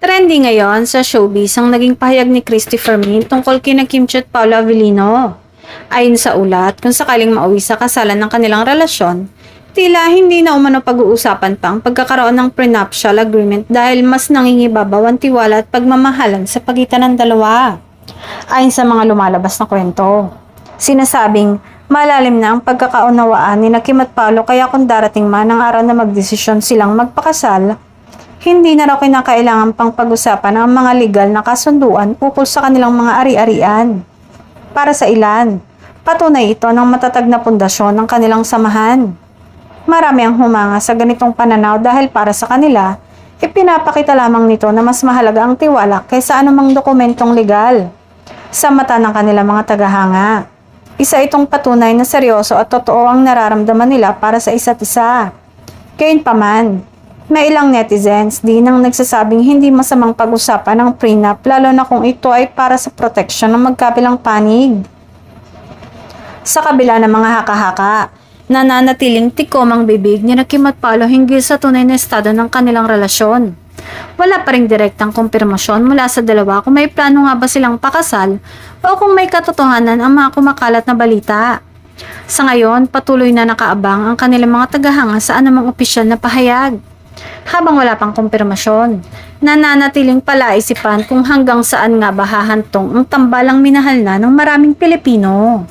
Trending ngayon sa showbiz ang naging pahayag ni Christopher Min tungkol kina Kim Chiu at Paolo Avellino. Ayon sa ulat, kung sakaling mauwi sa kasalan ng kanilang relasyon, tila hindi na umano pag-uusapan pa ang pagkakaroon ng prenuptial agreement dahil mas nangingibabaw ang tiwala at pagmamahalan sa pagitan ng dalawa. Ayon sa mga lumalabas na kwento, sinasabing malalim na ang pagkakaunawaan ni Kim at Paolo kaya kung darating man ang araw na magdesisyon silang magpakasal, hindi na raw kinakailangan pang pag-usapan ang mga legal na kasunduan ukol sa kanilang mga ari-arian. Para sa ilan, patunay ito ng matatag na pundasyon ng kanilang samahan. Marami ang humanga sa ganitong pananaw dahil para sa kanila, ipinapakita lamang nito na mas mahalaga ang tiwala kaysa anumang dokumentong legal. Sa mata ng kanilang mga tagahanga, isa itong patunay na seryoso at totoo ang nararamdaman nila para sa isa't isa. Gayunpaman, may ilang netizens din ang nagsasabing hindi masamang pag-usapan ang prenup lalo na kung ito ay para sa proteksyon ng magkabilang panig. Sa kabila ng mga haka-haka, nananatiling tikom ang bibig ni Kim at Paolo hinggil sa tunay na estado ng kanilang relasyon. Wala pa ring direktang kumpirmasyon mula sa dalawa kung may plano nga ba silang pakasal o kung may katotohanan ang mga kumakalat na balita. Sa ngayon, patuloy na nakaabang ang kanilang mga tagahanga sa anumang opisyal na pahayag. Habang wala pang kumpirmasyon, nananatiling palaisipan kung hanggang saan nga ba hahantong ang tambalang minahal na ng maraming Pilipino.